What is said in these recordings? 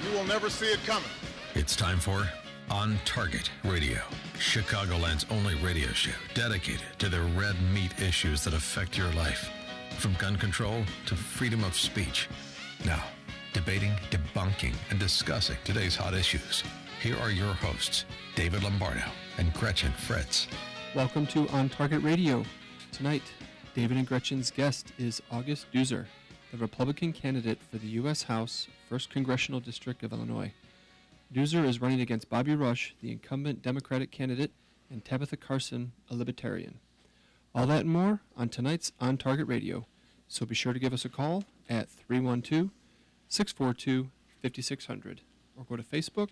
You will never see it coming. It's time for On Target Radio, Chicagoland's only radio show dedicated to the red meat issues that affect your life, from gun control to freedom of speech. Now, debating, debunking, and discussing today's hot issues. Here are your hosts, David Lombardo and Gretchen Fritz. Welcome to On Target Radio. Tonight, David and Gretchen's guest is August Deuser, the Republican candidate for the U.S. House, 1st Congressional District of Illinois. Deuser is running against Bobby Rush, the incumbent Democratic candidate, and Tabitha Carson, a Libertarian. All that and more on tonight's On Target Radio. So be sure to give us a call at 312-642-5600 or go to Facebook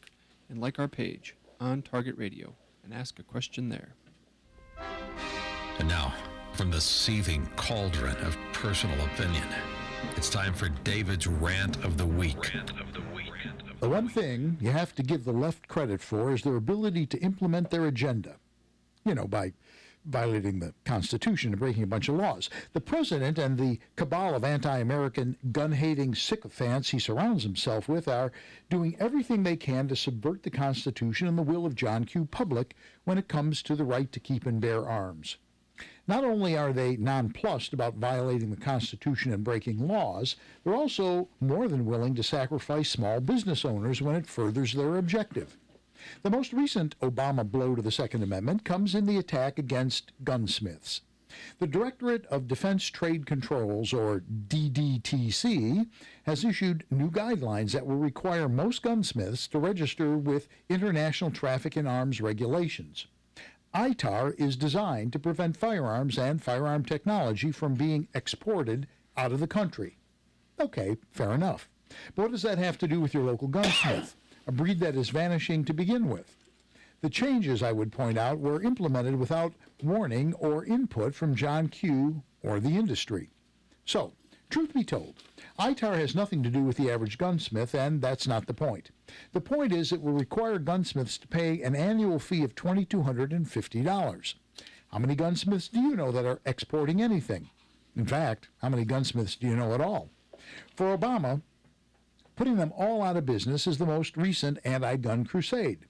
and like our page, On Target Radio, and ask a question there. And now, from the seething cauldron of personal opinion, it's time for David's Rant of the Week. The one thing you have to give the left credit for is their ability to implement their agenda, by violating the Constitution and breaking a bunch of laws. The president and the cabal of anti-American, gun-hating sycophants he surrounds himself with are doing everything they can to subvert the Constitution and the will of John Q. Public when it comes to the right to keep and bear arms. Not only are they nonplussed about violating the Constitution and breaking laws, they're also more than willing to sacrifice small business owners when it furthers their objective. The most recent Obama blow to the Second Amendment comes in the attack against gunsmiths. The Directorate of Defense Trade Controls, or DDTC, has issued new guidelines that will require most gunsmiths to register with International Traffic in Arms regulations. ITAR is designed to prevent firearms and firearm technology from being exported out of the country. Okay, fair enough. But what does that have to do with your local gunsmith, a breed that is vanishing to begin with? The changes, I would point out, were implemented without warning or input from John Q. or the industry. So, truth be told, ITAR has nothing to do with the average gunsmith, and that's not the point. The point is it will require gunsmiths to pay an annual fee of $2,250. How many gunsmiths do you know that are exporting anything? In fact, how many gunsmiths do you know at all? For Obama, putting them all out of business is the most recent anti-gun crusade.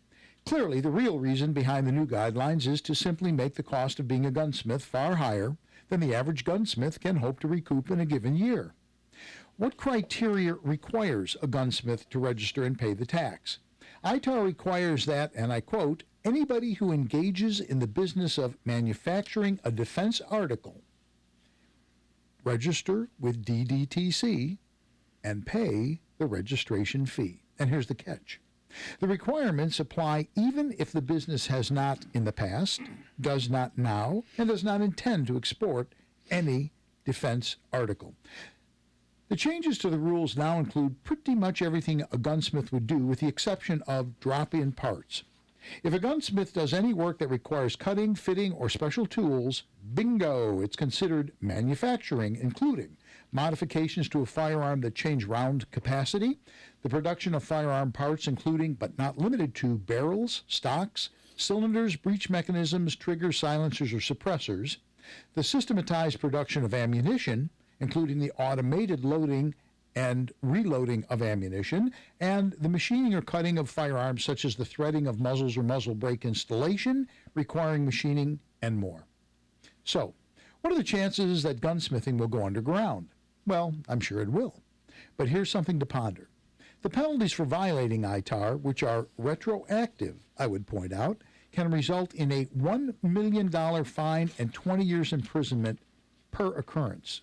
Clearly, the real reason behind the new guidelines is to simply make the cost of being a gunsmith far higher than the average gunsmith can hope to recoup in a given year. What criteria requires a gunsmith to register and pay the tax? ITAR requires that, and I quote, anybody who engages in the business of manufacturing a defense article register with DDTC and pay the registration fee. And here's the catch. The requirements apply even if the business has not in the past, does not now, and does not intend to export any defense article. The changes to the rules now include pretty much everything a gunsmith would do with the exception of drop-in parts. If a gunsmith does any work that requires cutting, fitting, or special tools, bingo, it's considered manufacturing, including modifications to a firearm that change round capacity, the production of firearm parts including, but not limited to, barrels, stocks, cylinders, breech mechanisms, triggers, silencers, or suppressors, the systematized production of ammunition, including the automated loading and reloading of ammunition, and the machining or cutting of firearms such as the threading of muzzles or muzzle brake installation, requiring machining, and more. So, what are the chances that gunsmithing will go underground? Well, I'm sure it will. But here's something to ponder. The penalties for violating ITAR, which are retroactive, I would point out, can result in a $1 million fine and 20 years imprisonment per occurrence.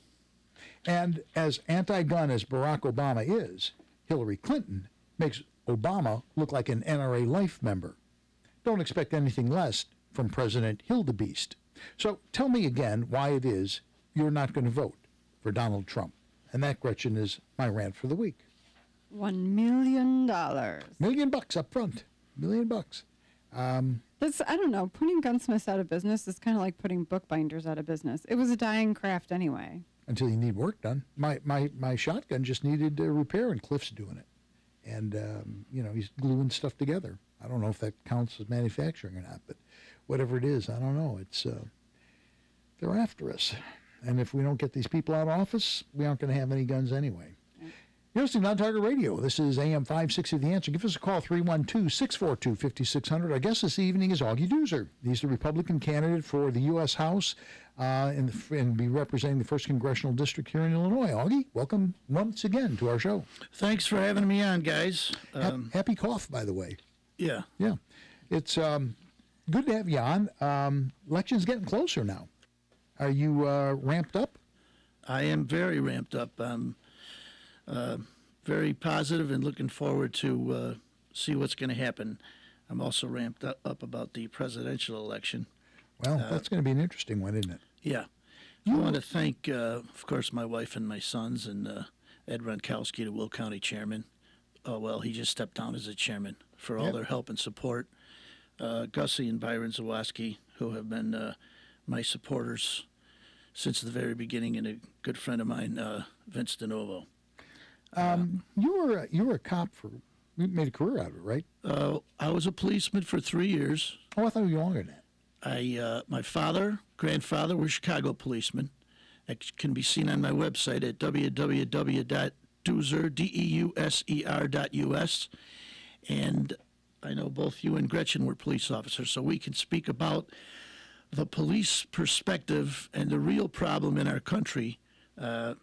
And as anti-gun as Barack Obama is, Hillary Clinton makes Obama look like an NRA Life member. Don't expect anything less from President Hildebeest. So tell me again why it is you're not going to vote for Donald Trump. And that, Gretchen, is my rant for the week. $1 million. $1 million up front. $1 million. That's, I don't know, putting gunsmiths out of business is kind of like putting bookbinders out of business. It was a dying craft anyway. Until you need work done. My shotgun just needed repair, and Cliff's doing it. And, he's gluing stuff together. I don't know if that counts as manufacturing or not, but whatever it is, I don't know. It's they're after us. And if we don't get these people out of office, we aren't going to have any guns anyway. You're listening to On Target Radio. This is AM560 The Answer. Give us a call, 312-642-5600. Our guest this evening is Augie Deuser. He's the Republican candidate for the U.S. House and be representing the 1st Congressional District here in Illinois. Augie, welcome once again to our show. Thanks for having me on, guys. Happy cough, by the way. Yeah. Yeah. It's good to have you on. Election's getting closer now. Are you ramped up? I am very ramped up. I'm very positive and looking forward to see what's going to happen. I'm also ramped up about the presidential election. Well, that's going to be an interesting one, isn't it? Yeah. I want to thank, of course, my wife and my sons and Ed Ronkowski, the Will County chairman. Oh, well, he just stepped down as a chairman for all their help and support. Gussie and Byron Zawoski, who have been my supporters since the very beginning, and a good friend of mine, Vince DeNovo. You were a cop you made a career out of it, right? I was a policeman for 3 years. Oh, I thought you were longer than that. My grandfather were Chicago policemen. That can be seen on my website at www.deuser.us. And I know both you and Gretchen were police officers, so we can speak about the police perspective and the real problem in our country. I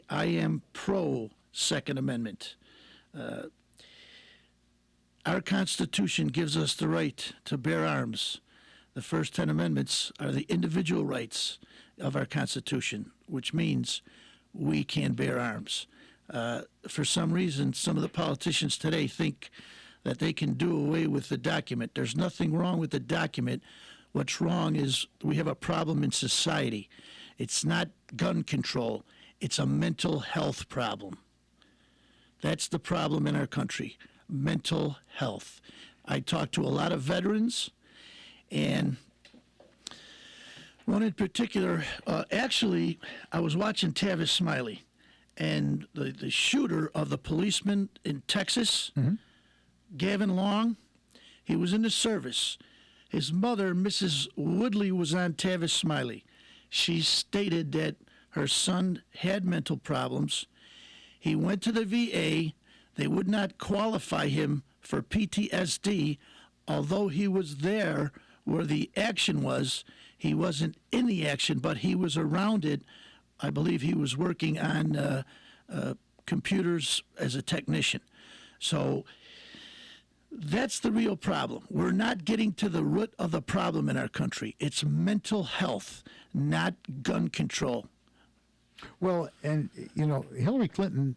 am pro Second Amendment. Our Constitution gives us the right to bear arms. The first 10 amendments are the individual rights of our Constitution, which means we can bear arms. For some reason, some of the politicians today think that they can do away with the document. There's nothing wrong with the document. What's wrong is we have a problem in society. It's not gun control. It's a mental health problem. That's the problem in our country, mental health. I talk to a lot of veterans, and one in particular, actually, I was watching Tavis Smiley, and the shooter of the policeman in Texas, Gavin Long, he was in the service. His mother, Mrs. Woodley, was on Tavis Smiley. She stated that her son had mental problems. He went to the VA. They would not qualify him for PTSD, although he was there where the action was. He wasn't in the action, but he was around it. I believe he was working on computers as a technician. So that's the real problem. We're not getting to the root of the problem in our country. It's mental health, not gun control. Well, and, Hillary Clinton,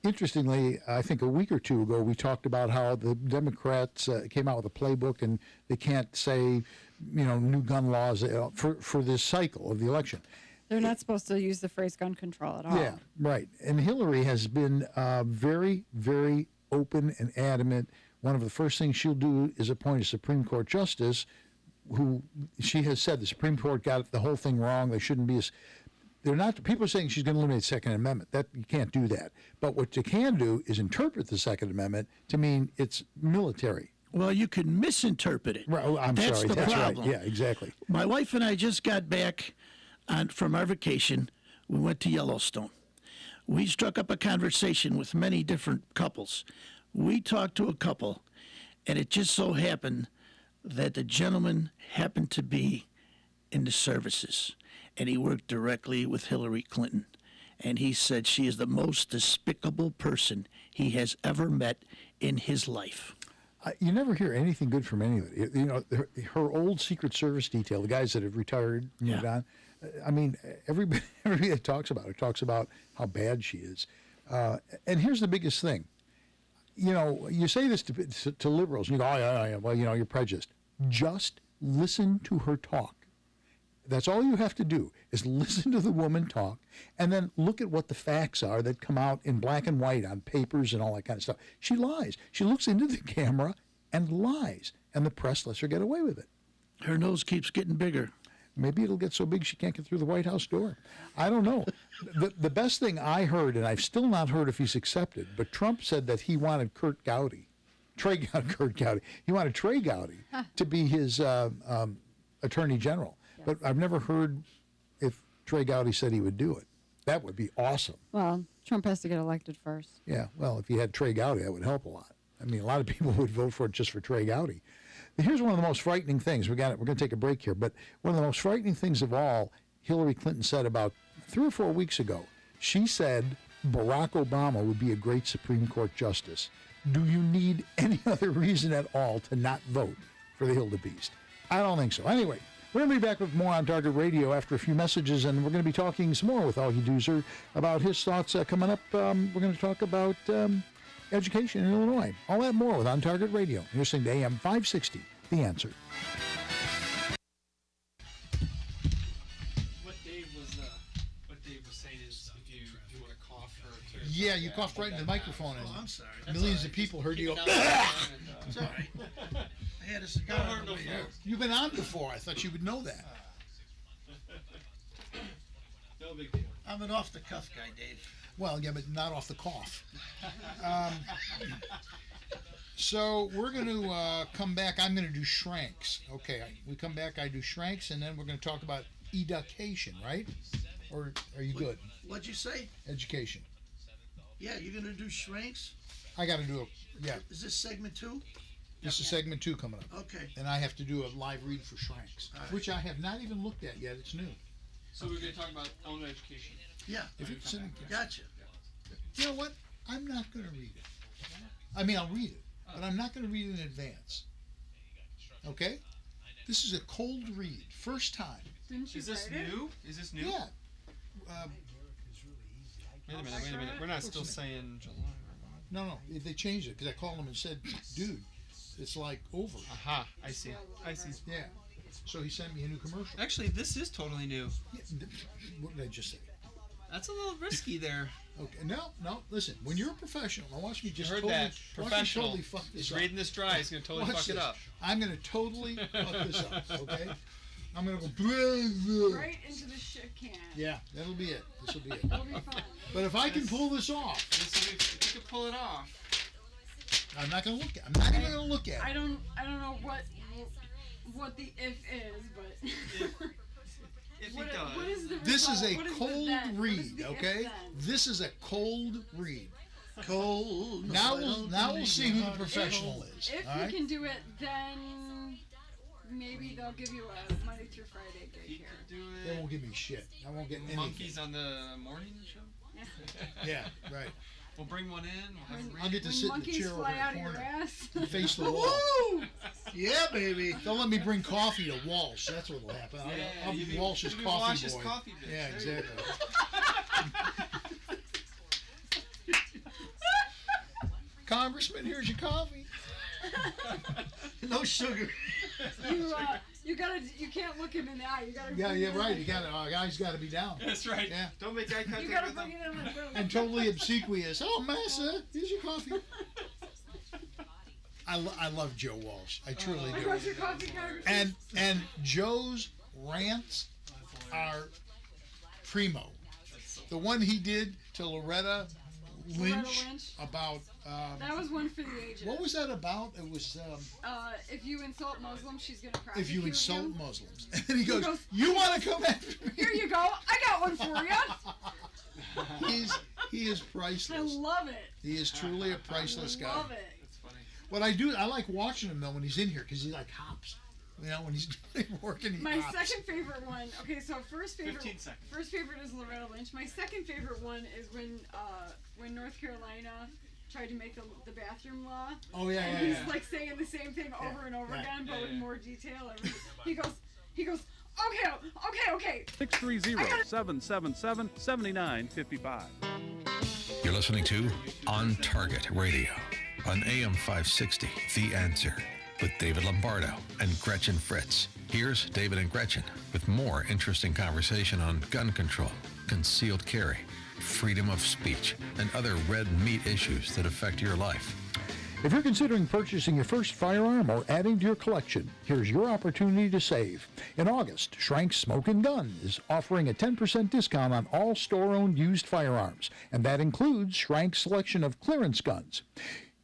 interestingly, I think a week or two ago, we talked about how the Democrats came out with a playbook and they can't say, new gun laws for this cycle of the election. They're not supposed to use the phrase gun control at all. Yeah, right. And Hillary has been very, very open and adamant. One of the first things she'll do is appoint a Supreme Court justice who she has said the Supreme Court got the whole thing wrong. They shouldn't be they're not. People are saying she's going to eliminate the Second Amendment. That you can't do that. But what you can do is interpret the Second Amendment to mean it's military. Well, you can misinterpret it. Right. That's the problem. Right. Yeah, exactly. My wife and I just got back from our vacation. We went to Yellowstone. We struck up a conversation with many different couples. We talked to a couple, and it just so happened that the gentleman happened to be in the services, and he worked directly with Hillary Clinton. And he said she is the most despicable person he has ever met in his life. You never hear anything good from anybody. Her old Secret Service detail, the guys that have retired, moved on. I mean, everybody that talks about her talks about how bad she is. And here's the biggest thing. You say this to liberals, and you go, oh, yeah, well, you're prejudiced. Just listen to her talk. That's all you have to do is listen to the woman talk and then look at what the facts are that come out in black and white on papers and all that kind of stuff. She lies. She looks into the camera and lies, and the press lets her get away with it. Her nose keeps getting bigger. Maybe it'll get so big she can't get through the White House door. I don't know. The best thing I heard, and I've still not heard if he's accepted, but Trump said that he wanted Trey Gowdy to be his attorney general. Yes. But I've never heard if Trey Gowdy said he would do it. That would be awesome. Well, Trump has to get elected first. Yeah, well, if you had Trey Gowdy, that would help a lot. I mean, a lot of people would vote for it just for Trey Gowdy. Here's one of the most frightening things. We're going to take a break here, but one of the most frightening things of all, Hillary Clinton said about 3 or 4 weeks ago. She said Barack Obama would be a great Supreme Court justice. Do you need any other reason at all to not vote for the Hildebeest? I don't think so. Anyway, we're going to be back with more On Target Radio after a few messages, and we're going to be talking some more with Augie Deuser about his thoughts coming up. We're going to talk about education in Illinois. All that more with On Target Radio. You're listening to AM560, The Answer. What Dave was saying is if you want to cough or clear. Yeah, you coughed right in the microphone, and I'm sorry. millions of people heard you go. Sorry. I had a cigar on the way out. You've been on before. I thought you would know that. No big deal. I'm an off-the-cuff guy, Dave. Well, yeah, but not off the cough. So we're going to come back. I'm going to do shranks. Okay, we come back. I do shranks, and then we're going to talk about education, right? Or are you good? What'd you say? Education. Yeah, you're going to do shrinks? I got to do yeah. Is this segment 2? This is segment 2 coming up. Okay. And I have to do a live read for shranks, All right. which I have not even looked at yet. It's new. So we're going to talk about Illinois education. Yeah. If it's in, Gotcha. you know what? I'm not going to read it. I mean, I'll read it, but I'm not going to read it in advance. Okay? This is a cold read. First time. Didn't you Is this write it? new? Is this new? Yeah. Wait a minute. We're not still saying July. No, they changed it because I called him and said, dude, it's like over. Aha, I see. Yeah. So he sent me a new commercial. Actually, this is totally new. Yeah, what did I just say? That's a little risky there. Okay. No. Listen, when you're a professional, now watch me just You heard totally, that. watch me Professional. totally fuck this He's up. reading this dry. He's going to totally Watch fuck it this. up. I'm going to totally fuck this up, okay? I'm going to go, blah, blah. Right into the shit can. Yeah, that'll be it. This will be it. It'll be fun. But if I can pull this off, If you could pull it off. I'm not going to look at it. I'm not even going to look at I it. don't know what the if is, but If he what does. is the This is a result? What is the cold then? What is read, the if okay? then? This is a cold read. Cold. No, Now I we'll don't believe see who the you. professional is. If all you right? can do it, then maybe they'll give you a Monday through Friday gig He here. could do They it. won't give me shit. I won't get anything. Monkeys on the morning show. Yeah, right. We'll bring one in. We'll have him I'll read get it. to When sit in the monkeys chair over fly in out the of your corner ass. and face the wall. Woo! Yeah, baby. They'll let me bring coffee to Walsh. That's what'll happen. I'll you be be- Walsh's you be coffee Walsh's boy. coffee bitch. Yeah, There you exactly. Congressman, here's your coffee. No sugar. You can't look him in the eye. You gotta. Yeah, bring yeah, it right. in. You got to. Guy's got to be down. That's right. Yeah. Don't make eye contact You gotta with bring him. it in the room. And totally obsequious. Oh, massa, here's your coffee. I love Joe Walsh. I truly I do. got your coffee, Congressman. And Joe's rants are primo. The one he did to Loretta Lynch Lynch. about That was one for the ages. what was that about? It was If you insult Muslims, she's gonna prosecute if you insult you. Muslims. And then he goes, goes, "You want to come after me?" Here you go. I got one for you. He is I priceless. love it. He is truly a priceless guy. Love it. That's funny. What I like watching him though when he's in here because he like hops. You know, when he's working, he My hops. second favorite one. Okay, so 15 seconds. first favorite is Loretta Lynch. My second favorite one is when North Carolina tried to make the bathroom law. Oh yeah, And yeah, he's yeah. like saying the same thing over and over yeah, again, but yeah, with yeah. more detail. He goes. Okay. 630-777-7955. You're listening to On Target Radio on AM560 The Answer with David Lombardo and Gretchen Fritz. Here's David and Gretchen with more interesting conversation on gun control, concealed carry, freedom of speech, and other red meat issues that affect your life. If you're considering purchasing your first firearm or adding to your collection, here's your opportunity to save. In August, Schrank's Smoke & Gun is offering a 10% discount on all store-owned used firearms, and that includes Schrank's selection of clearance guns.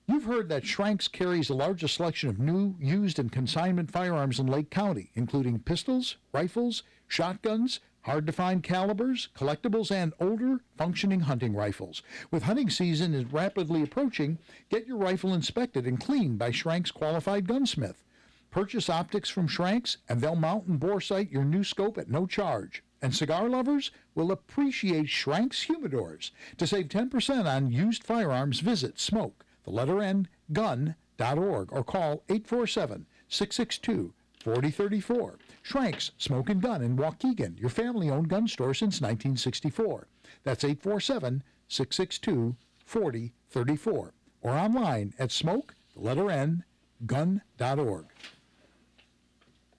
You've heard that Schrank's carries the largest selection of new, used, and consignment firearms in Lake County, including pistols, rifles, shotguns, hard-to-find calibers, collectibles, and older, functioning hunting rifles. With hunting season is rapidly approaching, get your rifle inspected and cleaned by Schrank's qualified gunsmith. Purchase optics from Schrank's, and they'll mount and bore sight your new scope at no charge. And cigar lovers will appreciate Schrank's humidors. To save 10% on used firearms, visit smoke, the letter N, gun.org, or call 847-662-4034. Schrank's Smoke and Gun in Waukegan, your family-owned gun store since 1964. That's 847-662-4034. Or online at smoke, the letter N, gun.org.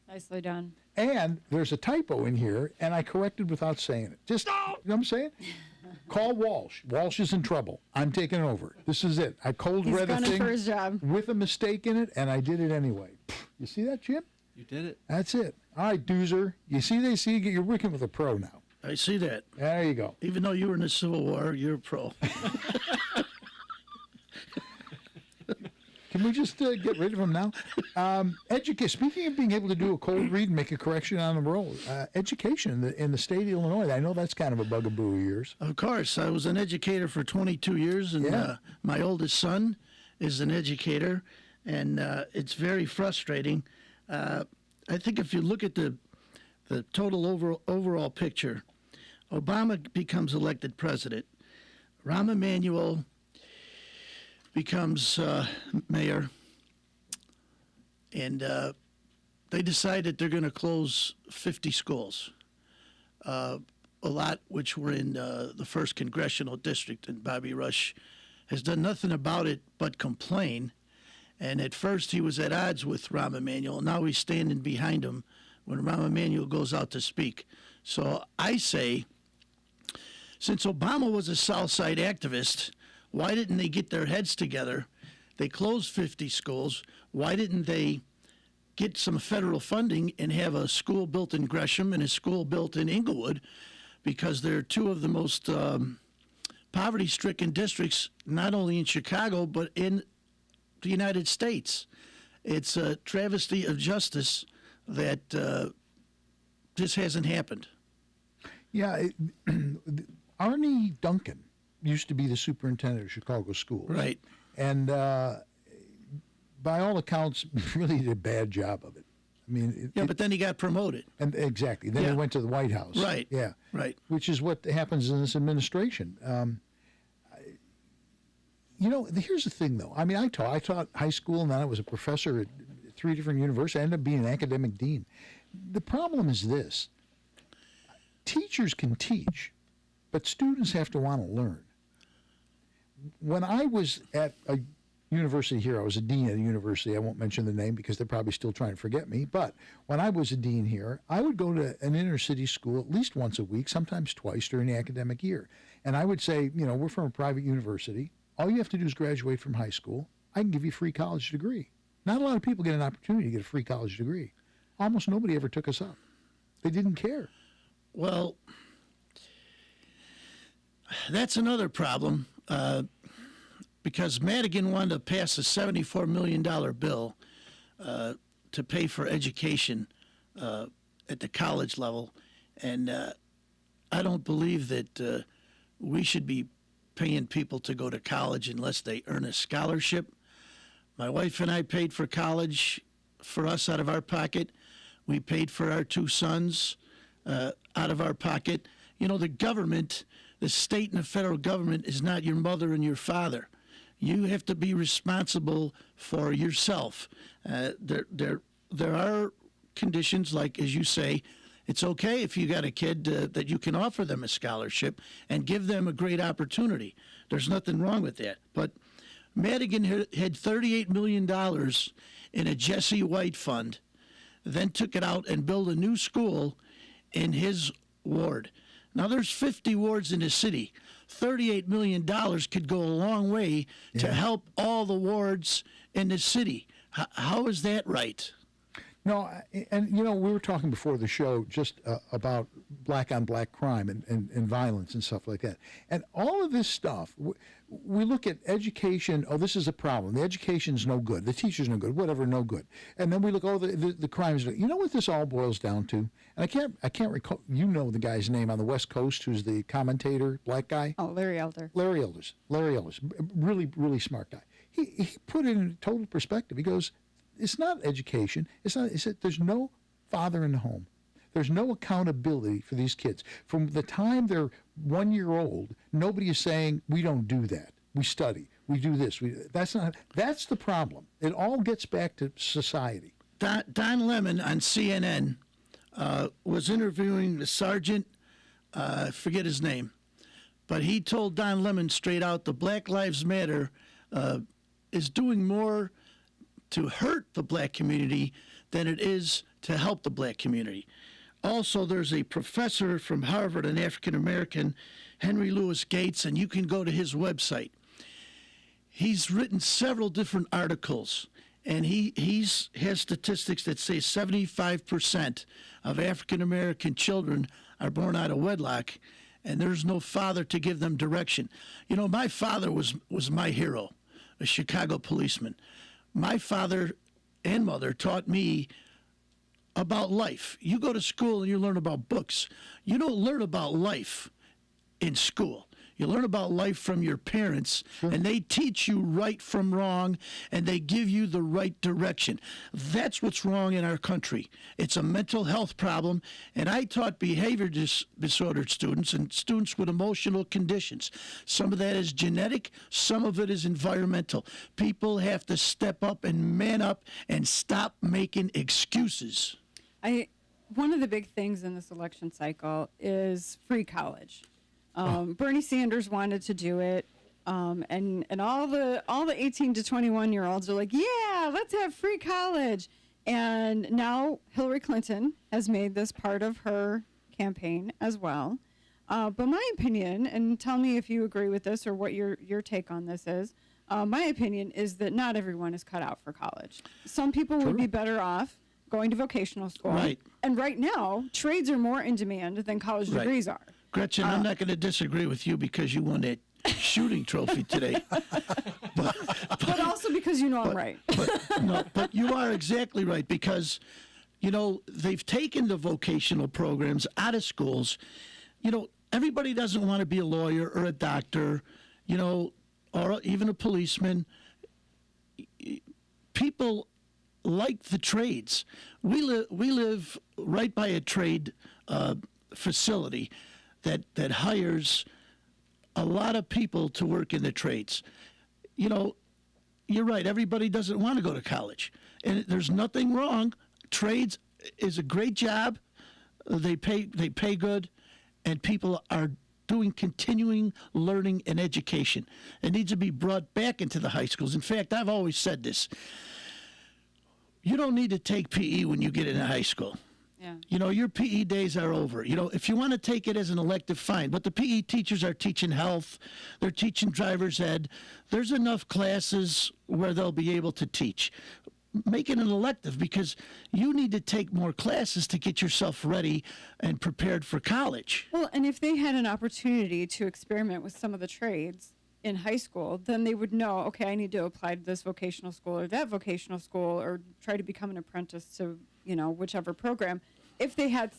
Nicely done. And there's a typo in here, and I corrected without saying it. Just, you know what I'm saying? Call Walsh. Walsh is in trouble. I'm taking over. This is it. I cold He's read a gunning thing for his job. with a mistake in it, and I did it anyway. You see that, Jim? You did it. That's it. All right, Deuser. You see, you're working with a pro now. I see that. There you go. Even though you were in the Civil War, you're a pro. Can we just get rid of him now? Speaking of being able to do a cold read and make a correction on the roll, education in the state of Illinois, I know that's kind of a bugaboo of yours. Of course. I was an educator for 22 years, and Yeah. my oldest son is an educator, and it's very frustrating. I think if you look at the total overall picture, Obama becomes elected president. Rahm Emanuel becomes mayor, and they decide that they're going to close 50 schools, a lot which were in the 1st Congressional District, and Bobby Rush has done nothing about it but complain. And at first he was at odds with Rahm Emanuel. Now he's standing behind him when Rahm Emanuel goes out to speak. So I say, since Obama was a South Side activist, why didn't they get their heads together? They closed 50 schools. Why didn't they get some federal funding and have a school built in Gresham and a school built in Inglewood? Because they're two of the most poverty-stricken districts, not only in Chicago, but in the United States. It's a travesty of justice that this hasn't happened. Yeah, Arnie Duncan used to be the superintendent of Chicago schools. Right. And by all accounts, really did a bad job of it. I mean, But then he got promoted. and exactly. Then he Yeah. went to the White House. Right. Yeah. Right. Which is what happens in this administration. Here's the thing, though. I mean, I taught high school, and then I was a professor at 3 different universities. I ended up being an academic dean. The problem is this. Teachers can teach, but students have to want to learn. When I was at a university here, I was a dean at a university. I won't mention the name because they're probably still trying to forget me. But when I was a dean here, I would go to an inner city school at least once a week, sometimes twice during the academic year. And I would say, we're from a private university. All you have to do is graduate from high school. I can give you a free college degree. Not a lot of people get an opportunity to get a free college degree. Almost nobody ever took us up. They didn't care. Well, that's another problem, because Madigan wanted to pass a $74 million bill to pay for education at the college level, and I don't believe that we should be paying people to go to college unless they earn a scholarship. My wife and I paid for college for us out of our pocket. We paid for our 2 sons out of our pocket. The government, the state and the federal government is not your mother and your father. You have to be responsible for yourself. There are conditions, like, as you say, it's okay if you got a kid that you can offer them a scholarship and give them a great opportunity. There's nothing wrong with that. But Madigan had $38 million in a Jesse White fund, then took it out and built a new school in his ward. Now, there's 50 wards in the city. $38 million could go a long way to help all the wards in the city. How is that right? No, and we were talking before the show just about black on black crime and violence and stuff like that. And all of this stuff, we look at education, oh, this is a problem. The education's no good. The teacher's no good, whatever, no good. And then we look, oh, the crime's no good. You know what this all boils down to? And I can't recall, the guy's name on the West Coast who's the commentator, black guy? Oh, Larry Elder. Larry Elders. Really, really smart guy. He put it in total perspective. He goes, it's not education. It's not. There's no father in the home. There's no accountability for these kids. From the time they're 1 year old, nobody is saying, we don't do that. We study. We do this. That's the problem. It all gets back to society. Don Lemon on CNN was interviewing the sergeant, I forget his name, but he told Don Lemon straight out the Black Lives Matter is doing more to hurt the black community than it is to help the black community. Also, there's a professor from Harvard, an African-American, Henry Louis Gates, and you can go to his website. He's written several different articles, and he has statistics that say 75% of African-American children are born out of wedlock, and there's no father to give them direction. My father was my hero, a Chicago policeman. My father and mother taught me about life. You go to school and you learn about books. You don't learn about life in school. You learn about life from your parents, and they teach you right from wrong, and they give you the right direction. That's what's wrong in our country. It's a mental health problem, and I taught behavior disordered students and students with emotional conditions. Some of that is genetic, some of it is environmental. People have to step up and man up and stop making excuses. One of the big things in this election cycle is free college. Bernie Sanders wanted to do it, and all the 18 to 21-year-olds are like, yeah, let's have free college. And now Hillary Clinton has made this part of her campaign as well. But my opinion, and tell me if you agree with this or what your take on this is, my opinion is that not everyone is cut out for college. Some people would be better off going to vocational school. Right. And right now, trades are more in demand than college degrees are. Gretchen, I'm not going to disagree with you because you won that shooting trophy today. But also because I'm right. But you are exactly right because, they've taken the vocational programs out of schools. Everybody doesn't want to be a lawyer or a doctor, or even a policeman. People like the trades. We live right by a trade facility that hires a lot of people to work in the trades. You're right. Everybody doesn't want to go to college, and there's nothing wrong. Trades is a great job. They pay good, and people are doing continuing learning and education. It needs to be brought back into the high schools. In fact, I've always said this. You don't need to take PE when you get into high school. Yeah. Your PE days are over. If you want to take it as an elective, fine. But the PE teachers are teaching health. They're teaching driver's ed. There's enough classes where they'll be able to teach. Make it an elective because you need to take more classes to get yourself ready and prepared for college. Well, and if they had an opportunity to experiment with some of the trades in high school, then they would know, okay, I need to apply to this vocational school or that vocational school or try to become an apprentice to, whichever program, if they had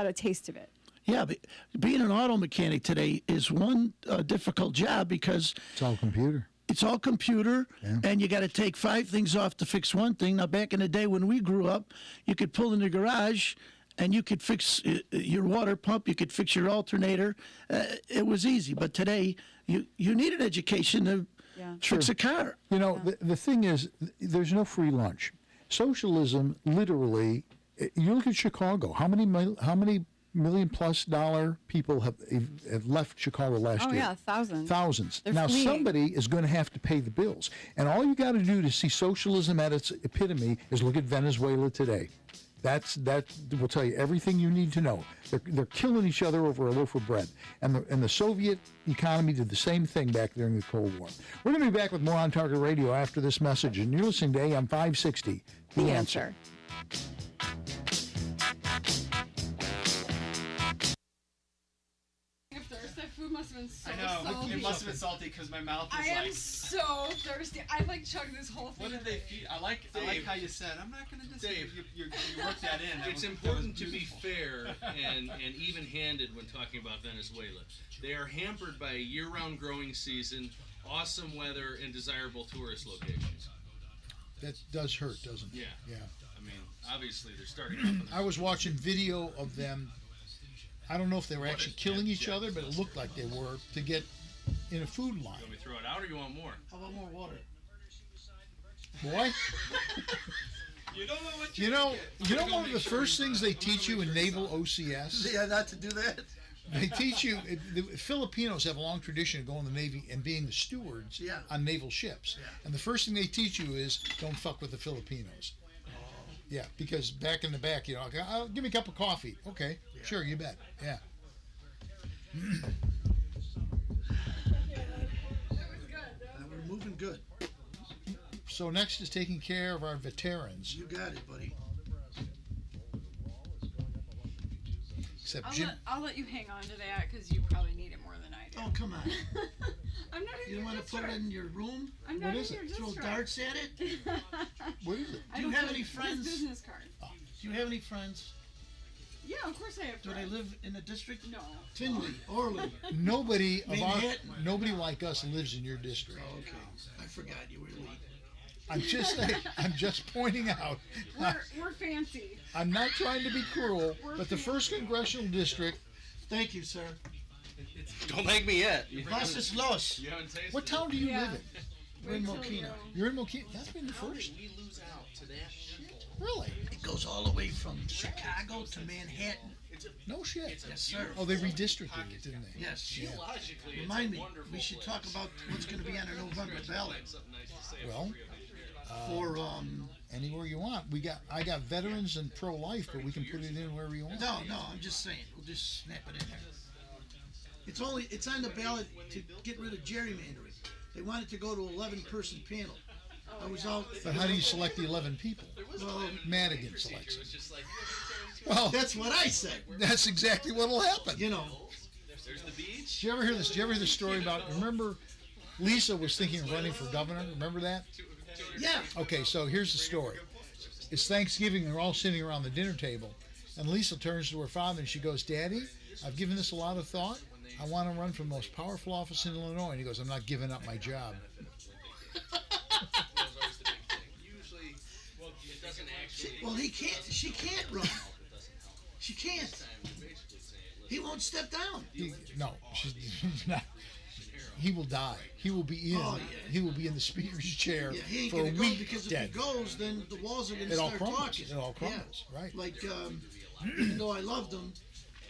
a taste of it. Yeah, but being an auto mechanic today is one difficult job because it's all computer. It's all computer, and you got to take 5 things off to fix one thing. Now, back in the day when we grew up, you could pull in the garage and you could fix your water pump, you could fix your alternator. It was easy, but today you need an education to fix a car. The thing is, there's no free lunch. Socialism, literally, you look at Chicago. How many $1 million+ people have left Chicago last year? Oh yeah, thousands. Now fleeing. Somebody is going to have to pay the bills, and all you got to do to see socialism at its epitome is look at Venezuela today. That will tell you everything you need to know. They're killing each other over a loaf of bread, and the Soviet economy did the same thing back during the Cold War. We're going to be back with more On Target Radio after this message, and you're listening to AM560 The Answer. must have been so I know. salty. It must have been salty because my mouth is I am like. so thirsty. I like chugged this whole thing. What did they feed? I like how you said. I'm not gonna just. Dave, you worked that in. It's important to be fair and even-handed when talking about Venezuela. They are hampered by a year-round growing season, awesome weather, and desirable tourist locations. That does hurt, doesn't it? Yeah. Yeah. I mean, obviously they're starting off. I was watching video of them. I don't know if they were actually killing each other, but it looked like they were, to get in a food line. You want me to throw it out or you want more? How about more water? Boy, You don't know what you know one of the first things they teach you in naval OCS? Yeah, not to do that. They teach you, the Filipinos have a long tradition of going to the Navy and being the stewards Yeah. on naval ships. Yeah. And the first thing they teach you is don't fuck with the Filipinos. Yeah, because back in the back, give me a cup of coffee. Okay, sure, you bet. Yeah. We're moving good. So next is taking care of our veterans. You got it, buddy. Except Jim. I'll let you hang on to that because you probably need it more than I do. Oh, come on. I'm not in You your want to put it in your room? I'm not What in is your it? Throw district. darts at it? What is it? I Do you don't have put any his friends? business card. Do you have any friends? Yeah, of course I have Do they friends. live in the district? No. Tinley, Orly. Nobody Manhattan. nobody like us lives in your district. Oh, okay. I forgot you were elite. I'm just saying, I'm just pointing out. We're fancy. I'm not trying to be cruel, We're but the first congressional district. Thank you, sir. Don't thank me yet. Gracias los. You haven't tasted What town do you Yeah. live in? We're in Wait till Mokina. you- You're in Mokina. That's been the first. We lose out to that shit. Really? It goes all the way from Chicago to Manhattan. No shit. Yes, sir. Oh, they redistricted it, didn't they? Yes. Geologically, it's Remind a me, wonderful we should place. talk about what's going to be on our November ballot Something nice to say Well, for, anywhere you want. I got veterans and pro-life, but we can put it in wherever you want. no, I'm just saying, we'll just snap it in there. It's on the ballot to get rid of gerrymandering. They wanted to go to 11-person panel. I was out. But how do you select the 11 people? Well, Madigan selects it. Well, that's what I said. that's exactly what'll happen. You know, There's the beach. Did you ever hear this? Did you ever hear the story about? Remember, Lisa was thinking of running for governor. Remember that? yeah. Okay, so here's the story. It's Thanksgiving. They're all sitting around the dinner table, and Lisa turns to her father and she goes, "Daddy, I've given this a lot of thought. I want to run for the most powerful office in Illinois." And he goes, "I'm not giving up my job." Usually, well, it doesn't actually. Well, he can't. She can't run. She can't. He won't step down. No, she's not. He will die. He will be in. Oh, yeah. He will be in the speaker's chair Yeah, he ain't for a gonna go week. because if dead. he goes, then the walls are gonna It all start crumbles. talking. It all crumbles, right. Like, even though I loved him,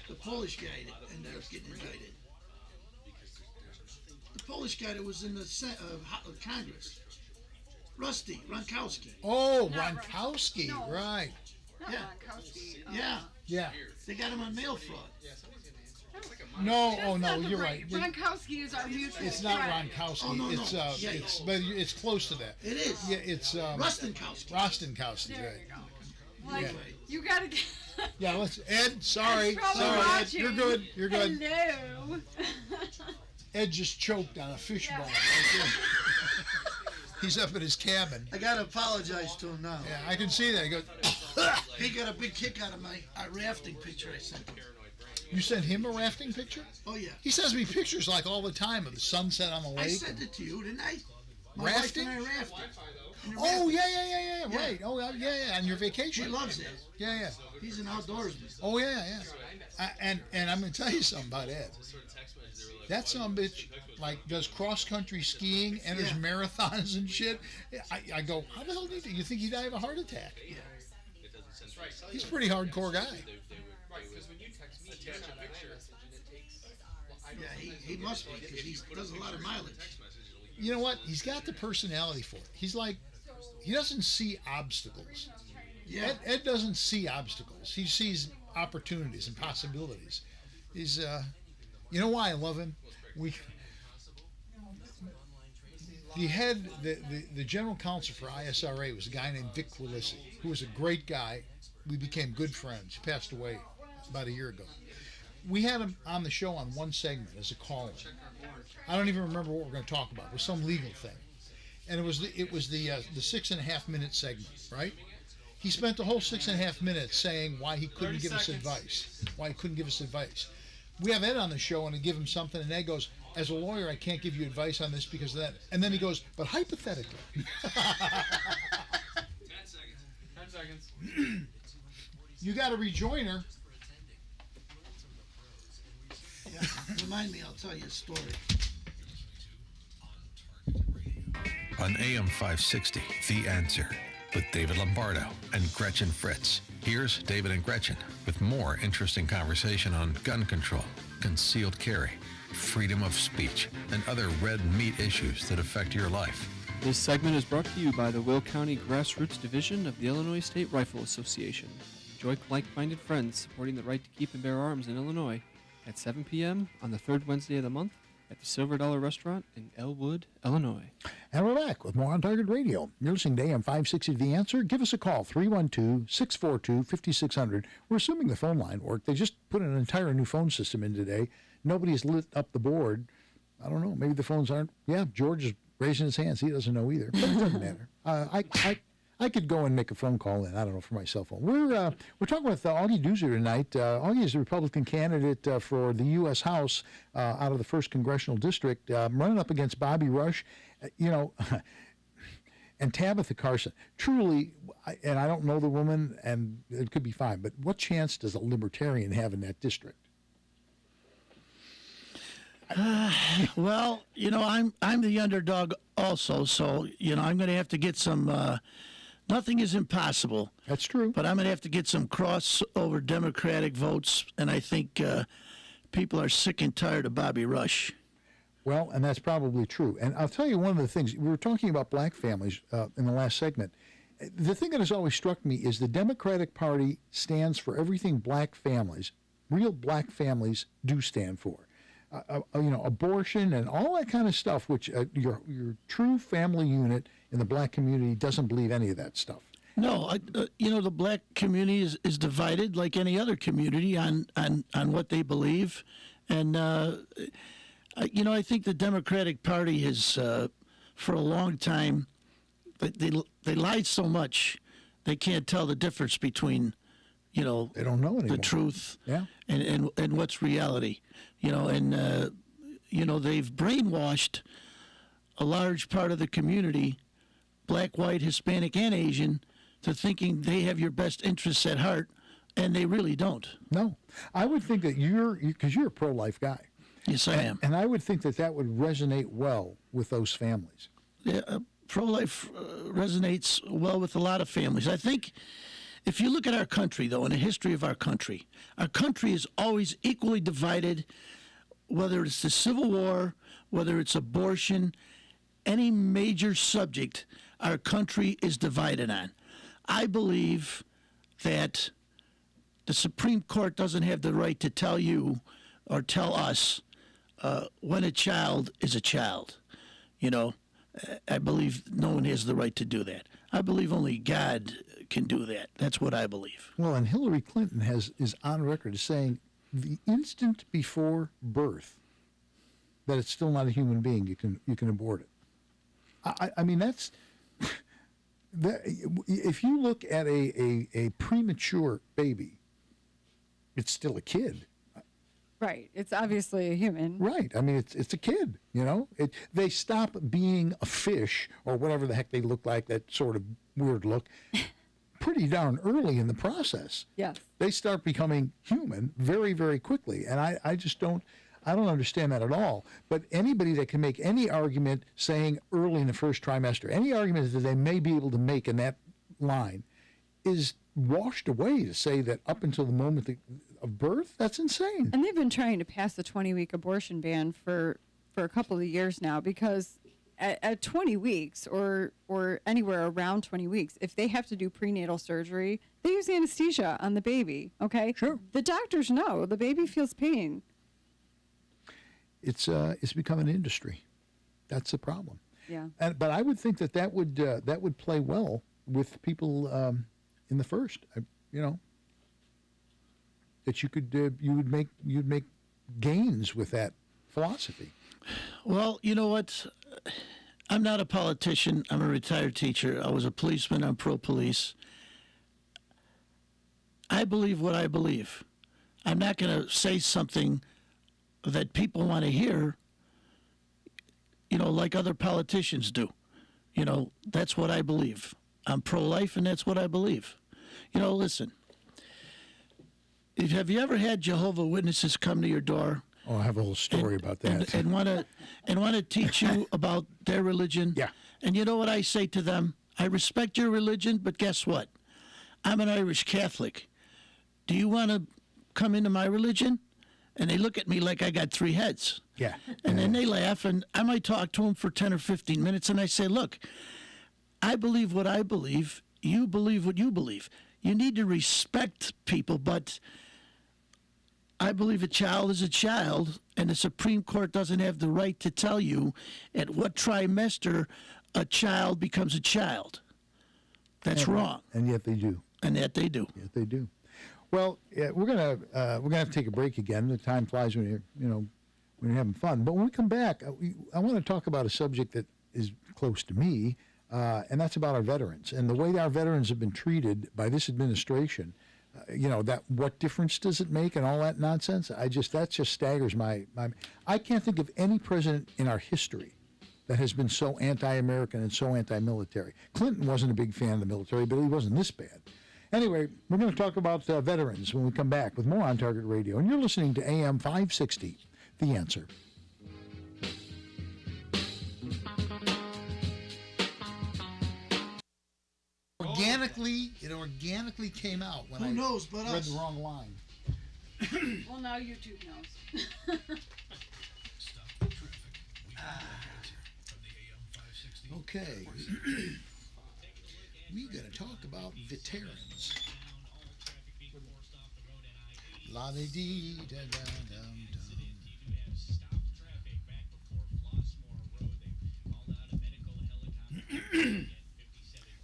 the Polish guy that ended up getting indicted. The Polish guy that was in the Congress. Rusty Ronkowski. Oh, Not Ronkowski, No. right? Not Yeah. Ronkowski. Yeah, Yeah. they got him on mail fraud. No, That's oh no, not the you're right. right. Ronkowski is our mutual It's not friend. Ronkowski. Oh, no, it's no. Yeah, it's but it's close to that. It is. Yeah, it's Rostenkowski. Rostenkowski, There right? you go. Like, Yeah. you gotta get. Yeah, let's Ed, sorry. Ed's probably Sorry. Ed, watching. you're good. You're good. Hello. Ed just choked on a fishbone. He's up at his cabin. I gotta apologize to him now. Yeah, I can see that. He goes, He got a big kick out of my rafting picture I sent him. you sent him a rafting picture? Oh yeah. He sends me pictures like all the time of the sunset on the I lake. sent it to you, didn't I? My Rafting? wife and I rafted. In the Oh raft. yeah, Yeah. right. Oh yeah, on your She vacation. loves it. Yeah. He's an outdoorsman. Oh yeah. And I'm gonna tell you something about Ed. That son of a bitch like does cross country skiing, enters Yeah. marathons and shit. I go, how the hell do you think he'd die of a heart attack? Yeah. He's a pretty hardcore guy. Yeah, he must be because he does a lot of mileage. You know what? He's got the personality for it. He's like, he doesn't see obstacles. Yeah. Ed doesn't see obstacles. He sees opportunities and possibilities. He's, you know why I love him? The general counsel for ISRA was a guy named Vic Quilisi, who was a great guy. We became good friends. He passed away about a year ago. we had him on the show on one segment as a caller. I don't even remember what we're going to talk about. It was some legal thing, and it was the 6.5 minute segment, right? He spent the whole 6.5 minutes saying why he couldn't give us advice. Why he couldn't give us advice. We have Ed on the show, and I give him something, and Ed goes, "As a lawyer, I can't give you advice on this because of that." And then he goes, "But hypothetically." 10 seconds. You got a rejoiner. Yeah, remind me, I'll tell you a story. On AM560 The Answer with David Lombardo and Gretchen Fritz. Here's David and Gretchen with more interesting conversation on gun control, concealed carry, freedom of speech, and other red meat issues that affect your life. This segment is brought to you by the Will County Grassroots Division of the Illinois State Rifle Association. Join like-minded friends supporting the right to keep and bear arms in Illinois at 7 p.m. on the third Wednesday of the month at the Silver Dollar Restaurant in Elwood, Illinois. And we're back with more On Target Radio. You're listening to AM560 The Answer. Give us a call, 312-642-5600. We're assuming the phone line worked. They just put an entire new phone system in today. Nobody's lit up the board. I don't know. Maybe the phones aren't. Yeah, George is raising his hands. He doesn't know either. But it doesn't matter. I could go and make a phone call in. I don't know, for my cell phone. We're talking with Augie Deuser tonight. Augie is the Republican candidate for the U.S. House out of the 1st Congressional District, running up against Bobby Rush, and Tabitha Carson. Truly, and I don't know the woman, and it could be fine, but what chance does a libertarian have in that district? Well, I'm the underdog also, so I'm going to have to get some. Nothing is impossible. That's true. But I'm going to have to get some crossover Democratic votes, and I think people are sick and tired of Bobby Rush. Well, and that's probably true. And I'll tell you one of the things, we were talking about black families in the last segment. The thing that has always struck me is the Democratic Party stands for everything black families, real black families, do stand for. Abortion and all that kind of stuff, which your true family unit in the black community doesn't believe any of that stuff. No, the black community is divided like any other community on what they believe. And, I think the Democratic Party has, for a long time, they lied so much, they can't tell the difference between, they don't know anymore. The truth and what's reality. They've brainwashed a large part of the community, black, white, Hispanic, and Asian, to thinking they have your best interests at heart, and they really don't. No. I would think that because you're a pro-life guy. Yes, I am. And I would think that would resonate well with those families. Yeah, pro-life resonates well with a lot of families. I think if you look at our country, though, and the history of our country is always equally divided, whether it's the Civil War, whether it's abortion, any major subject our country is divided on. I believe that the Supreme Court doesn't have the right to tell you or tell us when a child is a child. I believe no one has the right to do that. I believe only God can do that. That's what I believe. Well, and Hillary Clinton is on record as saying the instant before birth that it's still not a human being, you can abort it. I mean, that's if you look at a premature baby, it's still a kid. Right. It's obviously a human. Right. I mean, it's a kid, They stop being a fish or whatever the heck they look like, that sort of weird look, pretty darn early in the process. Yes. They start becoming human very, very quickly. And I just don't understand that at all. But anybody that can make any argument saying early in the first trimester, any argument that they may be able to make in that line is washed away to say that up until the moment of birth. That's insane. And they've been trying to pass the 20-week abortion ban for a couple of years now, because at 20 weeks or anywhere around 20 weeks, if they have to do prenatal surgery, they use anesthesia on the baby, okay? Sure. The doctors know. The baby feels pain. It's become an industry. That's the problem. Yeah. But I would think that would play well with people in the first. that you'd make gains with that philosophy. Well, you know what? I'm not a politician. I'm a retired teacher. I was a policeman. I'm pro-police. I believe what I believe. I'm not going to say something that people want to hear, like other politicians do. That's what I believe. I'm pro-life, and that's what I believe. Listen, have you ever had Jehovah's Witnesses come to your door? Oh, I have a whole story about that. And want to teach you about their religion? Yeah. And you know what I say to them? I respect your religion, but guess what? I'm an Irish Catholic. Do you want to come into my religion? And they look at me like I got three heads. Yeah. And then they laugh, and I might talk to them for 10 or 15 minutes, and I say, look, I believe what I believe. You believe what you believe. You need to respect people, but I believe a child is a child, and the Supreme Court doesn't have the right to tell you at what trimester a child becomes a child. That's wrong. And yet they do. And that they do. Yet they do. Well, yeah, we're gonna have to take a break again. The time flies when you're when you're having fun. But when we come back, I want to talk about a subject that is close to me, and that's about our veterans and the way our veterans have been treated by this administration. That what difference does it make and all that nonsense? That just staggers my. I can't think of any president in our history that has been so anti-American and so anti-military. Clinton wasn't a big fan of the military, but he wasn't this bad. Anyway, we're going to talk about veterans when we come back with more On Target Radio. And you're listening to AM560, The Answer. It organically came out when Who knows but read us? the wrong line. Well, now YouTube knows. Okay. We're going to talk about veterans. La di dee da da dum dum.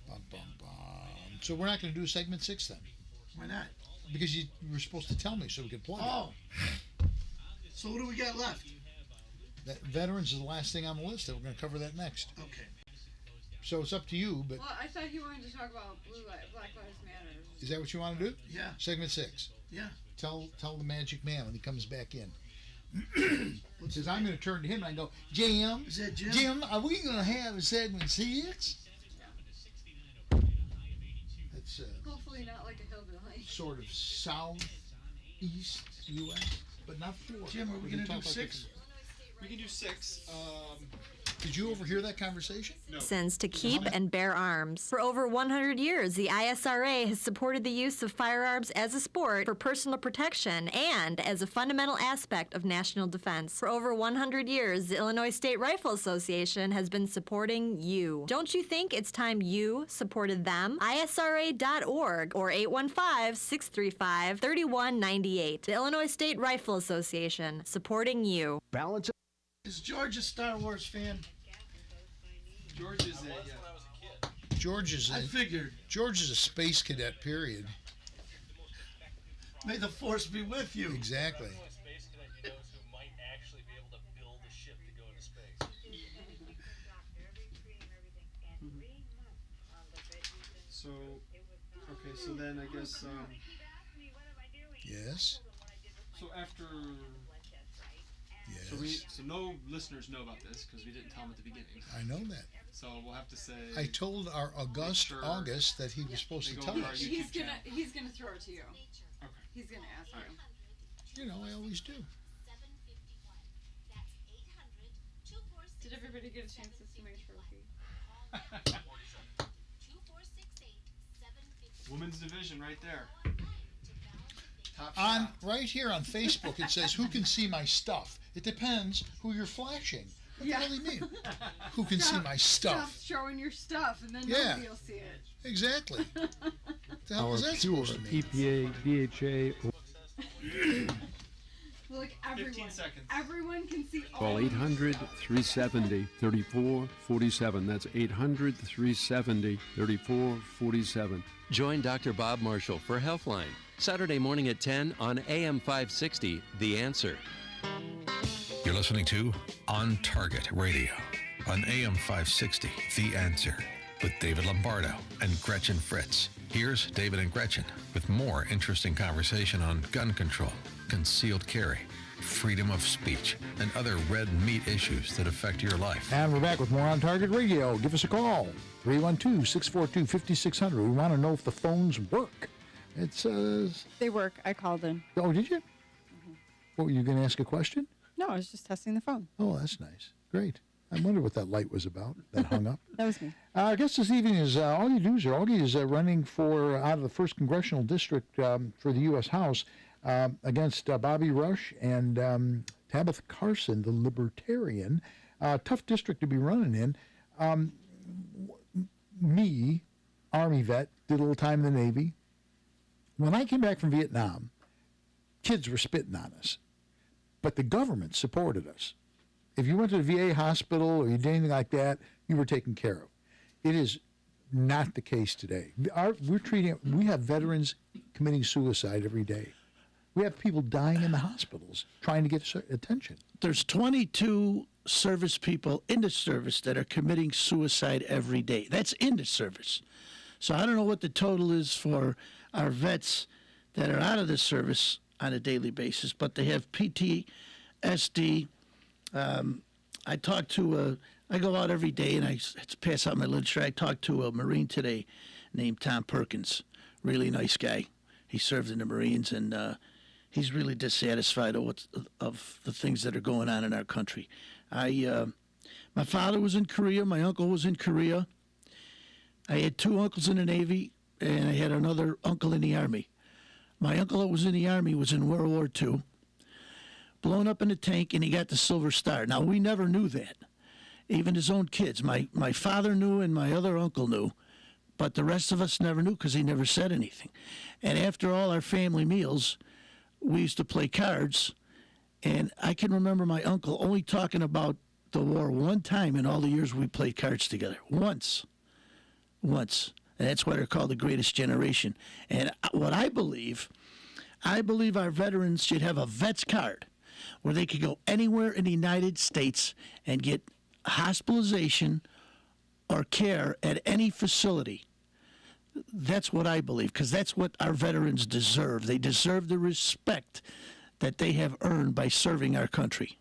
Bum, bum, bum. So we're not going to do segment 6 then? Why not? Because you were supposed to tell me so we could plug Oh. So what do we got left? it. That veterans is the last thing on the list. We're going to cover that next. Okay. So it's up to you, but Well, I thought you wanted to talk about Black Lives Matter. is that what you want to do? Yeah. Segment 6. Yeah. Tell the magic man when he comes back in. Because I'm going to turn to him and I go, Jim, Is that Jim? Jim, are we going to have a segment 6? That's Hopefully not like a hillbilly. sort of southeast U.S., but not 4. Jim, are we going to do 6? We can do 6. Did you overhear that conversation? License to keep and bear arms. For over 100 years, the ISRA has supported the use of firearms as a sport for personal protection and as a fundamental aspect of national defense. For over 100 years, the Illinois State Rifle Association has been supporting you. Don't you think it's time you supported them? ISRA.org or 815-635-3198. The Illinois State Rifle Association, supporting you. Balance. Is George a Star Wars fan? George is I figured. George is a space cadet, period. May the force be with you. Exactly. Space cadet he knows who might actually be able to build a ship to go into space. So, okay, so then I guess, Yes. so after, Yes. so no listeners know about this because we didn't tell them at the beginning. I know that. So we'll have to say. I told our august Sure. August that he was supposed They to go tell over our us. YouTube He's gonna throw it to you. Okay. He's gonna ask All right. you. You know, I always do. Did everybody get a chance to see my trophy? Women's division right there. Top On shot. right here on Facebook, it says, "Who can see my stuff?" It depends who you're flashing. What the hell do you mean? Who can see my Stop stuff? showing your stuff, and then Yeah. nobody will see it. Exactly. What the hell Our is that pure supposed to mean? EPA, DHA, Like 15 seconds. Everyone can see all Call 800-370-3447. That's 800-370-3447. Join Dr. Bob Marshall for Healthline, Saturday morning at 10 on AM560 The Answer. You're listening to On Target Radio on AM560 The Answer with David Lombardo and Gretchen Fritz. Here's David and Gretchen with more interesting conversation on gun control, concealed carry, freedom of speech, and other red meat issues that affect your life. And we're back with more On Target Radio. Give us a call, 312-642-5600. We want to know if the phones work. It says... They work. I called in. Oh, did you? What, were you going to ask a question? No, I was just testing the phone. Oh, that's nice. Great. I wonder what that light was about that hung up. That was me. Our guest this evening is Augie Deuser. Augie is running for out of the 1st Congressional District for the U.S. House against Bobby Rush and Tabitha Carson, the Libertarian. Tough district to be running in. Me, Army vet, did a little time in the Navy. When I came back from Vietnam, kids were spitting on us, but the government supported us. If you went to the VA hospital or you did anything like that, you were taken care of. It is not the case today. We have veterans committing suicide every day. We have people dying in the hospitals trying to get attention. There's 22 service people in the service that are committing suicide every day. That's in the service. So I don't know what the total is for our vets that are out of the service on a daily basis, but they have PTSD. I go out every day and I pass out my literature. I talked to a Marine today named Tom Perkins, really nice guy. He served in the Marines and he's really dissatisfied of the things that are going on in our country. My father was in Korea. My uncle was in Korea. I had 2 uncles in the Navy and I had another uncle in the Army. My uncle that was in the Army was in World War II. Blown up in a tank, and he got the Silver Star. Now, we never knew that. Even his own kids. My father knew and my other uncle knew, but the rest of us never knew because he never said anything. And after all our family meals, we used to play cards, and I can remember my uncle only talking about the war one time in all the years we played cards together. Once. And that's why they're called the greatest generation. And what I believe our veterans should have a vet's card, where they could go anywhere in the United States and get hospitalization or care at any facility. That's what I believe, because that's what our veterans deserve. They deserve the respect that they have earned by serving our country.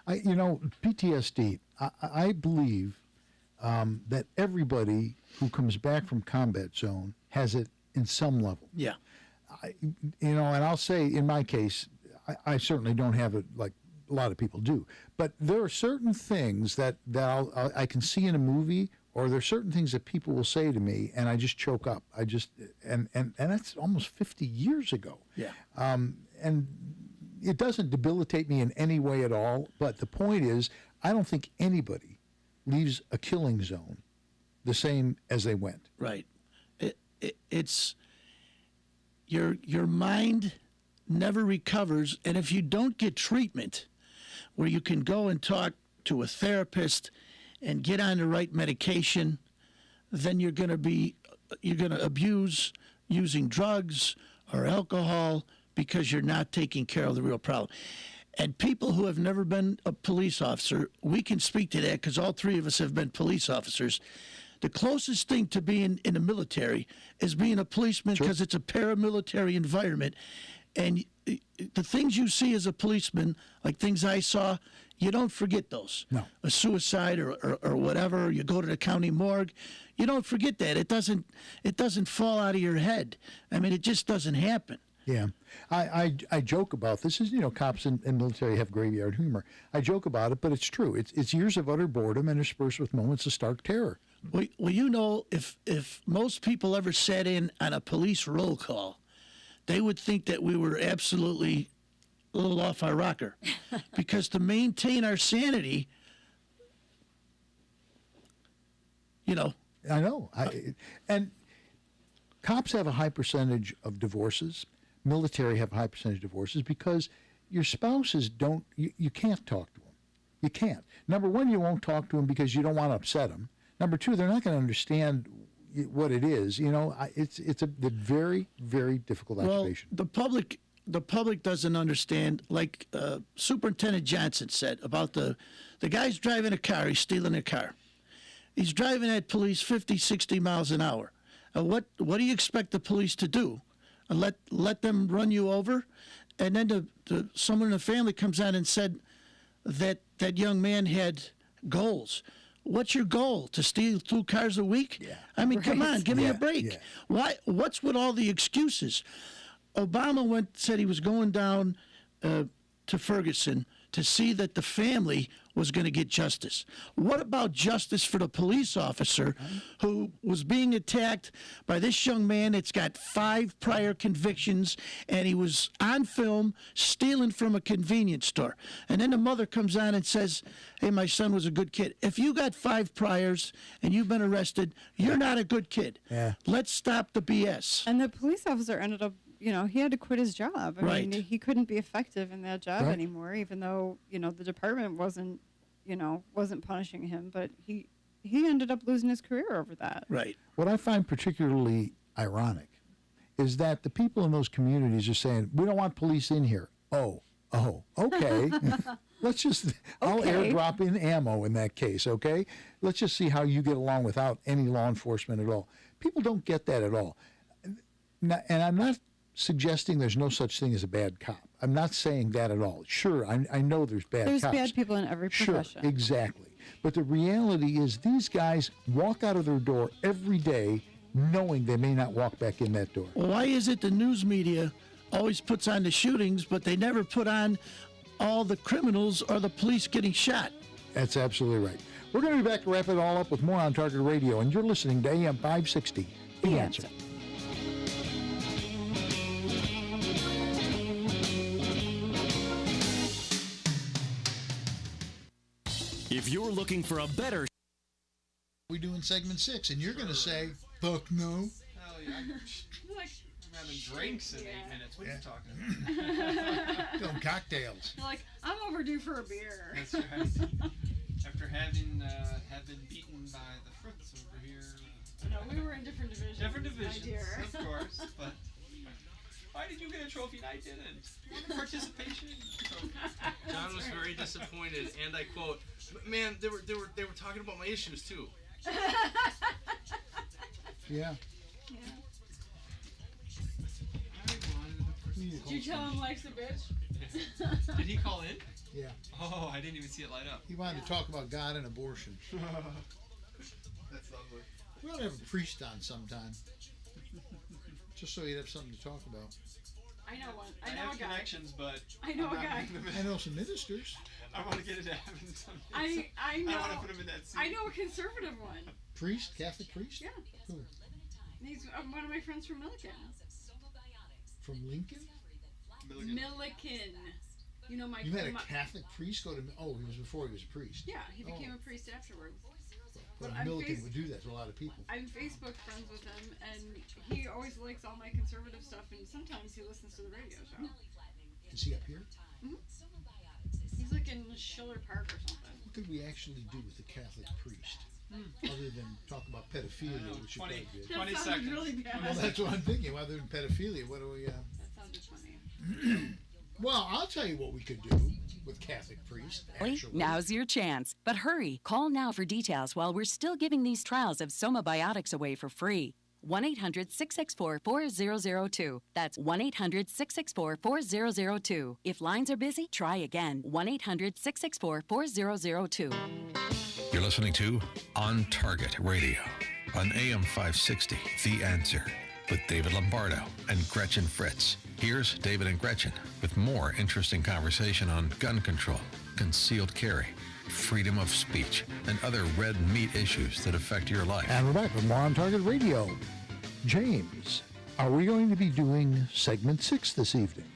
PTSD, I believe that everybody who comes back from combat zone has it in some level. Yeah. And I'll say in my case, I certainly don't have it like a lot of people do. But there are certain things that I can see in a movie, or there are certain things that people will say to me, and I just choke up. And that's almost 50 years ago. Yeah. And it doesn't debilitate me in any way at all. But the point is, I don't think anybody leaves a killing zone the same as they went. Right. It's your mind never recovers, and if you don't get treatment where you can go and talk to a therapist and get on the right medication, then you're going to abuse using drugs or alcohol because you're not taking care of the real problem. And people who have never been a police officer, we can speak to that because all 3 of us have been police officers. The closest thing to being in the military is being a policeman, because it's a paramilitary environment. And the things you see as a policeman, like things I saw, you don't forget those. No. A suicide or whatever. You go to the county morgue, you don't forget that. It doesn't fall out of your head. I mean, it just doesn't happen. Yeah. I joke about this. Cops and military have graveyard humor. I joke about it, but it's true. It's years of utter boredom interspersed with moments of stark terror. Well, if most people ever sat in on a police roll call, they would think that we were absolutely a little off our rocker. Because to maintain our sanity, I know. And cops have a high percentage of divorces. Military have a high percentage of divorces because your spouses don't, you can't talk to them. You can't. Number one, you won't talk to them because you don't want to upset them. Number two, they're not going to understand what it is. You know, it's a very, very difficult occupation. Well, the public doesn't understand. Like Superintendent Johnson said about the guy's driving a car. He's stealing a car. He's driving at police 50, 60 miles an hour. What do you expect the police to do? Let them run you over? And then someone in the family comes out and said that young man had goals. What's your goal? To steal 2 cars a week? Yeah. I mean, come Right. on, give me a break. Yeah. Why? What's with all the excuses? Obama said he was going down to Ferguson to see that the family was going to get justice. What about justice for the police officer who was being attacked by this young man that's got 5 prior convictions, and he was on film stealing from a convenience store? And then the mother comes on and says, hey, my son was a good kid. If you got 5 priors and you've been arrested, you're not a good kid. Yeah. Let's stop the BS. And the police officer ended up, he had to quit his job. I Right. mean, he couldn't be effective in that job Right. anymore, even though, the department wasn't punishing him. But he ended up losing his career over that. Right. What I find particularly ironic is that the people in those communities are saying, we don't want police in here. Oh, okay. I'll Okay. airdrop in ammo in that case, okay? Let's just see how you get along without any law enforcement at all. People don't get that at all. And I'm not suggesting there's no such thing as a bad cop. I'm not saying that at all. Sure, I know there's bad There's cops. bad people in every profession. Sure, exactly. But the reality is these guys walk out of their door every day knowing they may not walk back in that door. Well, why is it the news media always puts on the shootings, but they never put on all the criminals or the police getting shot? That's absolutely right. We're going to be back to wrap it all up with more on Target Radio, and you're listening to AM560, The Answer. If you're looking for a better... We doing segment 6, and you're going to say, fuck no. Hell yeah. I'm having drinks in 8 minutes. What are you talking about? Doing cocktails. You're like, I'm overdue for a beer. That's right. After having been beaten by the Fritz over here. No, we were in different divisions. Different my divisions, dear. of course. But why did you get a trophy and I didn't? Participation. John was very disappointed, and I quote, "Man, they were talking about my issues too." Yeah. Did you tell him life's a bitch? Did he call in? Yeah. Oh, I didn't even see it light up. He wanted to talk about God and abortion. That's lovely. We ought to have a priest on sometime. Just so he'd have something to talk about. I know one. I have connections, but I know I'm a not guy. putting them in. I know some ministers. I want to get into heaven someday. I know. I want to put him in that seat. I know a conservative one. Priest? Catholic priest? Yeah. Who? He's one of my friends from Milliken. From Lincoln? Milliken. You know my. You had a Catholic priest go to... Oh, he was before he was a priest. Yeah, he became a priest afterwards. Well, I'm Milliken would do that to a lot of people. I'm Facebook friends with him, and he always likes all my conservative stuff, and sometimes he listens to the radio show. Is he up here? Mm-hmm. He's like in Schiller Park or something. What could we actually do with the Catholic priest? Other than talk about pedophilia, which you probably did. 20 That sounded seconds. really bad. Well, that's what I'm thinking. Other than pedophilia, what do we... That sounded funny. Well, I'll tell you what we could do with Catholic priests, actually. Now's your chance. But hurry, call now for details while we're still giving these trials of Somabiotics away for free. 1-800-664-4002. That's 1-800-664-4002. If lines are busy, try again. 1-800-664-4002. You're listening to On Target Radio on AM560 The Answer with David Lombardo and Gretchen Fritz. Here's David and Gretchen with more interesting conversation on gun control, concealed carry, freedom of speech, and other red meat issues that affect your life. And we're back with more on Target Radio. James, are we going to be doing segment 6 this evening?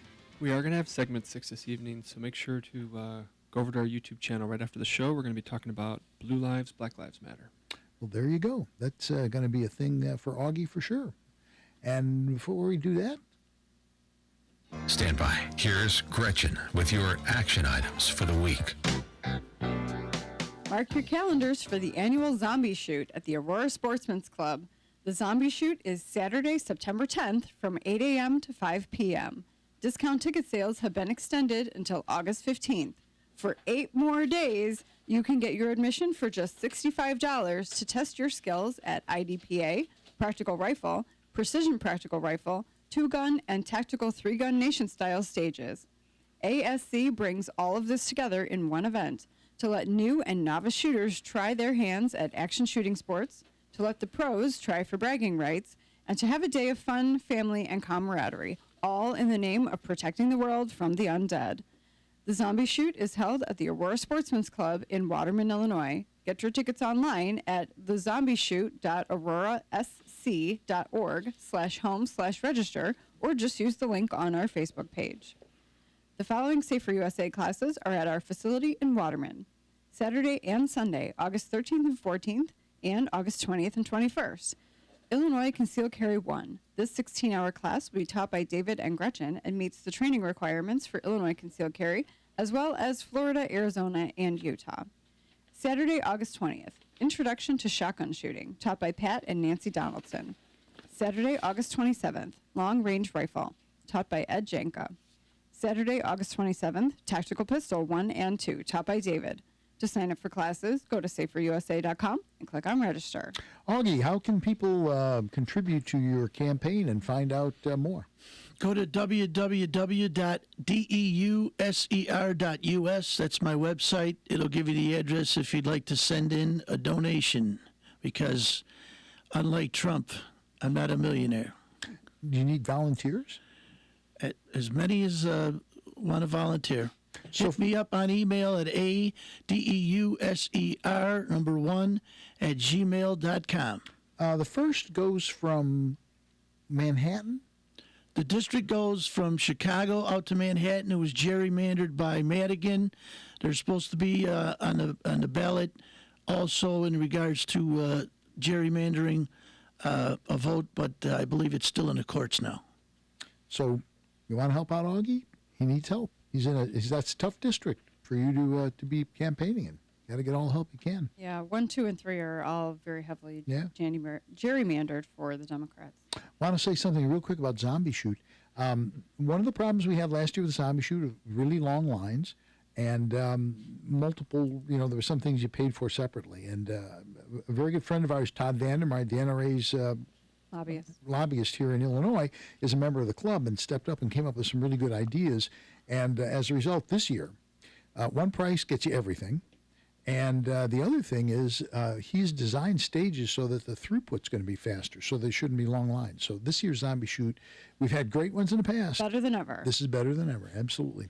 We are going to have segment 6 this evening, so make sure to go over to our YouTube channel right after the show. We're going to be talking about Blue Lives, Black Lives Matter. Well, there you go. That's going to be a thing for Augie for sure. And before we do that, Stand by. Here's Gretchen with your action items for the week. Mark your calendars for the annual Zombie Shoot at the Aurora Sportsman's Club. The Zombie Shoot is Saturday, September 10th from 8 a.m. to 5 p.m. Discount ticket sales have been extended until August 15th. For 8 more days, you can get your admission for just $65 to test your skills at IDPA, Practical Rifle, Precision Practical Rifle, 2-gun, and Tactical 3-gun nation-style stages. ASC brings all of this together in one event to let new and novice shooters try their hands at action shooting sports, to let the pros try for bragging rights, and to have a day of fun, family, and camaraderie, all in the name of protecting the world from the undead. The Zombie Shoot is held at the Aurora Sportsman's Club in Waterman, Illinois. Get your tickets online at thezombieshoot.aurorasc.org/home/register, or just use the link on our Facebook page. The following Safer USA classes are at our facility in Waterman. Saturday and Sunday, August 13th and 14th, and August 20th and 21st. Illinois Concealed Carry 1. This 16-hour class will be taught by David and Gretchen and meets the training requirements for Illinois Concealed Carry, as well as Florida, Arizona, and Utah. Saturday, August 20th. Introduction to Shotgun Shooting, taught by Pat and Nancy Donaldson. Saturday, August 27th. Long Range Rifle, taught by Ed Janka. Saturday, August 27th, Tactical Pistol 1 and 2, taught by David. To sign up for classes, go to saferusa.com and click on register. Augie, how can people contribute to your campaign and find out more? Go to www.deuser.us. That's my website. It'll give you the address if you'd like to send in a donation, because unlike Trump, I'm not a millionaire. Do you need volunteers? As many as want to volunteer. Hit me up on email at adeuser1@gmail.com. The first goes from Manhattan? The district goes from Chicago out to Manhattan. It was gerrymandered by Madigan. They're supposed to be on the ballot also in regards to gerrymandering a vote, but I believe it's still in the courts now. So you want to help out Augie? He needs help. That's a tough district for you to be campaigning in. You got to get all the help you can. Yeah, 1, 2, and 3 are all very heavily gerrymandered for the Democrats. I want to say something real quick about Zombie Shoot. One of the problems we had last year with the Zombie Shoot are really long lines and multiple, there were some things you paid for separately. And a very good friend of ours, Todd Vandermeer, the NRA's lobbyist here in Illinois, is a member of the club and stepped up and came up with some really good ideas. And as a result, this year, one price gets you everything. And the other thing is he's designed stages so that the throughput's going to be faster, so there shouldn't be long lines. So this year's Zombie Shoot, we've had great ones in the past. Better than ever. This is better than ever, absolutely.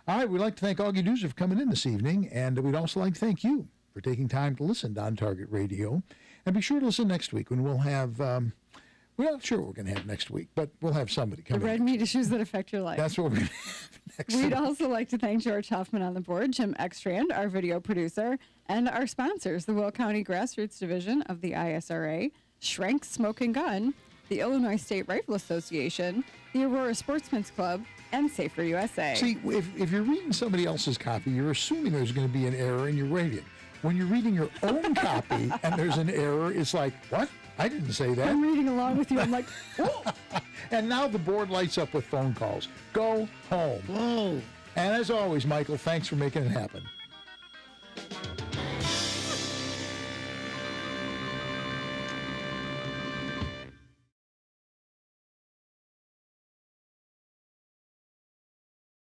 All right, we'd like to thank Augie Deuser for coming in this evening, and we'd also like to thank you for taking time to listen to On Target Radio. And be sure to listen next week when we'll have... we're not sure what we're going to have next week, but we'll have somebody come in. The red meat issues that affect your life. That's what we're going to have next We'd week. also like to thank George Hoffman on the board, Jim Ekstrand, our video producer, and our sponsors, the Will County Grassroots Division of the ISRA, Schrank Smoke and Gun, the Illinois State Rifle Association, the Aurora Sportsman's Club, and Safer USA. See, if you're reading somebody else's copy, you're assuming there's going to be an error and you're reading it. When you're reading your own copy and there's an error, it's like, what? I didn't say that. I'm reading along with you. I'm like, whoa. And now the board lights up with phone calls. Go home. Whoa. And as always, Michael, thanks for making it happen.